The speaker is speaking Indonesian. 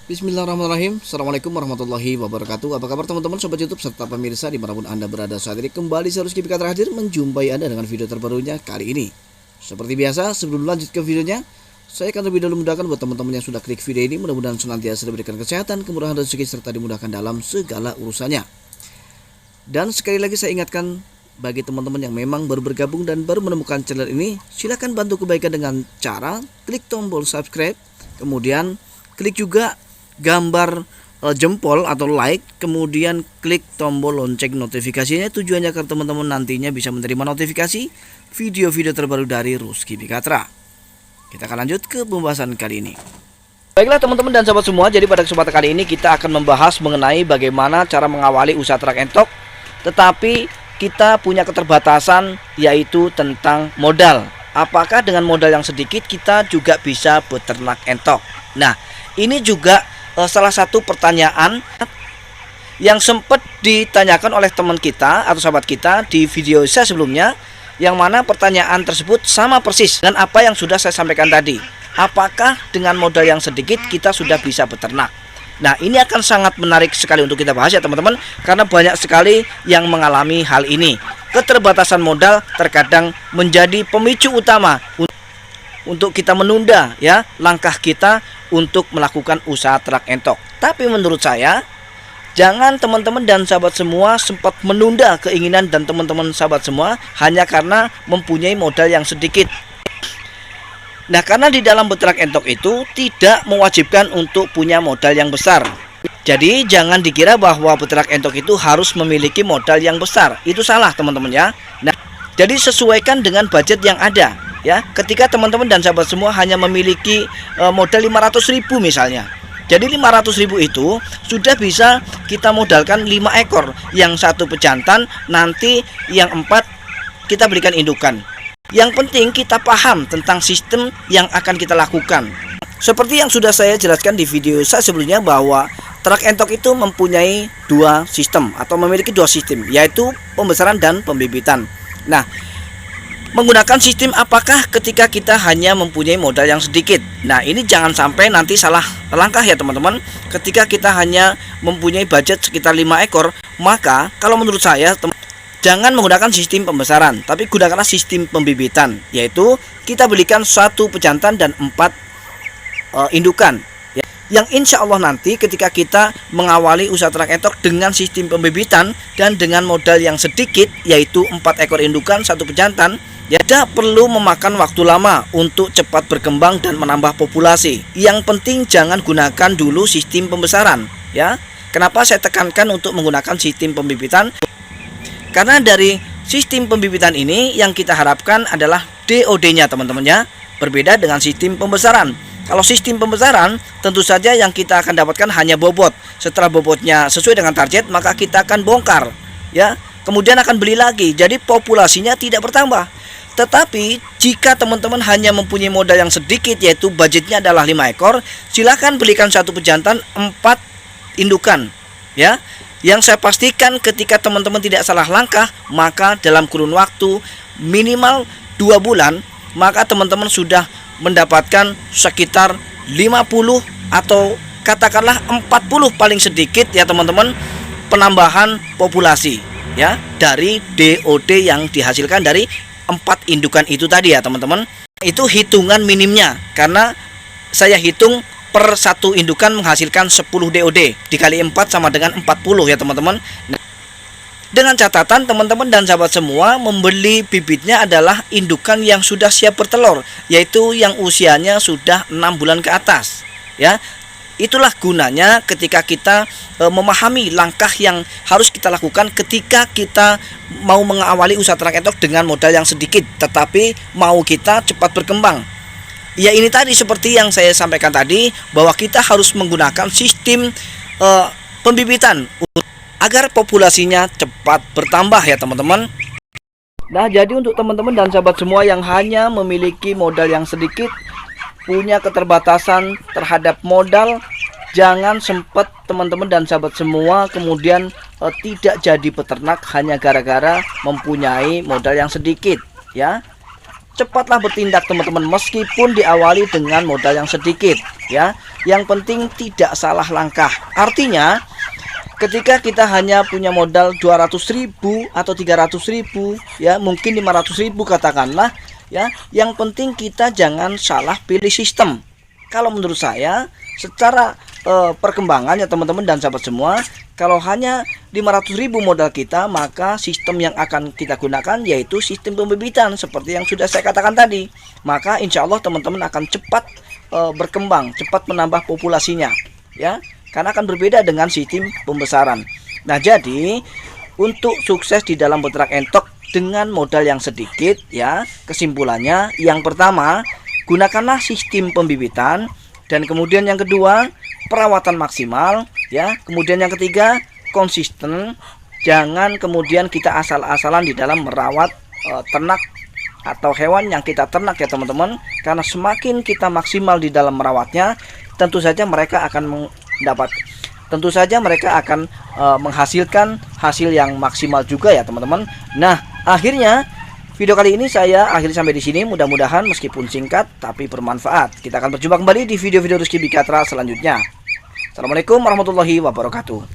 Bismillahirrahmanirrahim. Assalamualaikum warahmatullahi wabarakatuh. Apa kabar teman-teman sobat YouTube serta pemirsa dimanapun anda berada saat ini. Kembali saya Rizky Pikar hadir menjumpai anda dengan video terbarunya kali ini. Seperti biasa, sebelum lanjut ke videonya, saya akan lebih dahulu mudahkan buat teman-teman yang sudah klik video ini, mudah-mudahan senantiasa diberikan kesehatan, kemurahan rezeki serta dimudahkan dalam segala urusannya. Dan sekali lagi saya ingatkan bagi teman-teman yang memang baru bergabung dan baru menemukan channel ini, silakan bantu kebaikan dengan cara klik tombol subscribe, kemudian klik juga gambar jempol atau like, kemudian klik tombol lonceng notifikasinya, tujuannya agar teman-teman nantinya bisa menerima notifikasi video-video terbaru dari Rusky Bikatra. Kita akan lanjut ke pembahasan kali ini. Baiklah teman-teman dan sahabat semua, jadi pada kesempatan kali ini kita akan membahas mengenai bagaimana cara mengawali usaha ternak entok, tetapi kita punya keterbatasan, yaitu tentang modal. Apakah dengan modal yang sedikit kita juga bisa beternak entok? Nah, ini juga salah satu pertanyaan yang sempat ditanyakan oleh teman kita atau sahabat kita di video saya sebelumnya, yang mana pertanyaan tersebut sama persis dengan apa yang sudah saya sampaikan tadi. Apakah dengan modal yang sedikit kita sudah bisa beternak? Nah, ini akan sangat menarik sekali untuk kita bahas ya teman-teman, karena banyak sekali yang mengalami hal ini. Keterbatasan modal terkadang menjadi pemicu utama untuk kita menunda ya langkah kita untuk melakukan usaha ternak entok. Tapi menurut saya, jangan teman-teman dan sahabat semua sempat menunda keinginan dan teman-teman sahabat semua hanya karena mempunyai modal yang sedikit. Nah, karena di dalam beternak entok itu tidak mewajibkan untuk punya modal yang besar. Jadi jangan dikira bahwa beternak entok itu harus memiliki modal yang besar. Itu salah teman-teman ya. Nah, jadi sesuaikan dengan budget yang ada ya. Ketika teman-teman dan sahabat semua hanya memiliki modal 500.000 misalnya, jadi 500.000 itu sudah bisa kita modalkan 5 ekor, yang satu pejantan, nanti yang 4 kita berikan indukan. Yang penting kita paham tentang sistem yang akan kita lakukan. Seperti yang sudah saya jelaskan di video saya sebelumnya, bahwa ternak entok itu mempunyai dua sistem atau memiliki dua sistem, yaitu pembesaran dan pembibitan. Nah, menggunakan sistem apakah ketika kita hanya mempunyai modal yang sedikit? Nah, ini jangan sampai nanti salah langkah ya teman-teman. Ketika kita hanya mempunyai budget sekitar 5 ekor, maka kalau menurut saya jangan menggunakan sistem pembesaran, tapi gunakanlah sistem pembibitan, yaitu kita belikan 1 pejantan dan 4 indukan ya. Yang insya Allah nanti ketika kita mengawali usaha ternak entok dengan sistem pembibitan dan dengan modal yang sedikit, yaitu 4 ekor indukan, 1 pejantan, ya, tidak perlu memakan waktu lama untuk cepat berkembang dan menambah populasi. Yang penting jangan gunakan dulu sistem pembesaran ya. Kenapa saya tekankan untuk menggunakan sistem pembibitan? Karena dari sistem pembibitan ini yang kita harapkan adalah DOD-nya teman-teman ya. Berbeda dengan sistem pembesaran. Kalau sistem pembesaran, tentu saja yang kita akan dapatkan hanya bobot. Setelah bobotnya sesuai dengan target, maka kita akan bongkar ya. Kemudian akan beli lagi. Jadi populasinya tidak bertambah. Tetapi jika teman-teman hanya mempunyai modal yang sedikit, yaitu budgetnya adalah 5 ekor, silahkan belikan 1 pejantan, 4 indukan ya. Yang saya pastikan ketika teman-teman tidak salah langkah, maka dalam kurun waktu minimal 2 bulan, maka teman-teman sudah mendapatkan sekitar 50 atau katakanlah 40 paling sedikit ya teman-teman, penambahan populasi ya, dari DOD yang dihasilkan dari 4 indukan itu tadi ya teman-teman. Itu hitungan minimnya, karena saya hitung per 1 indukan menghasilkan 10 DOD, dikali 4 sama dengan 40 ya teman-teman. Nah, dengan catatan teman-teman dan sahabat semua, membeli bibitnya adalah indukan yang sudah siap bertelur, yaitu yang usianya sudah 6 bulan ke atas ya. Itulah gunanya ketika kita memahami langkah yang harus kita lakukan ketika kita mau mengawali usaha ternak entok dengan modal yang sedikit, tetapi mau kita cepat berkembang. Ya, ini tadi seperti yang saya sampaikan tadi, bahwa kita harus menggunakan sistem pembibitan agar populasinya cepat bertambah ya teman-teman. Nah, jadi untuk teman-teman dan sahabat semua yang hanya memiliki modal yang sedikit, punya keterbatasan terhadap modal, jangan sempat teman-teman dan sahabat semua kemudian tidak jadi peternak hanya gara-gara mempunyai modal yang sedikit ya. cepatlah bertindak teman-teman, meskipun diawali dengan modal yang sedikit ya. Yang penting tidak salah langkah. Artinya ketika kita hanya punya modal 200.000 atau 300.000 ya, mungkin 500.000 katakanlah ya, yang penting kita jangan salah pilih sistem. Kalau menurut saya secara perkembangan ya teman-teman dan sahabat semua, kalau hanya 500.000 modal kita, maka sistem yang akan kita gunakan yaitu sistem pembibitan seperti yang sudah saya katakan tadi. Maka insya Allah teman-teman akan cepat berkembang, cepat menambah populasinya ya, karena akan berbeda dengan sistem pembesaran. Nah, jadi untuk sukses di dalam beternak entok dengan modal yang sedikit ya, kesimpulannya yang pertama, gunakanlah sistem pembibitan, dan kemudian yang kedua, perawatan maksimal ya, kemudian yang ketiga, konsisten. Jangan kemudian kita asal-asalan di dalam merawat ternak atau hewan yang kita ternak ya teman-teman, karena semakin kita maksimal di dalam merawatnya, tentu saja mereka akan menghasilkan hasil yang maksimal juga ya teman-teman. Nah, akhirnya video kali ini saya akhiri sampai di sini. Mudah-mudahan meskipun singkat tapi bermanfaat. Kita akan berjumpa kembali di video-video Rizky Bikatra selanjutnya. Assalamualaikum warahmatullahi wabarakatuh.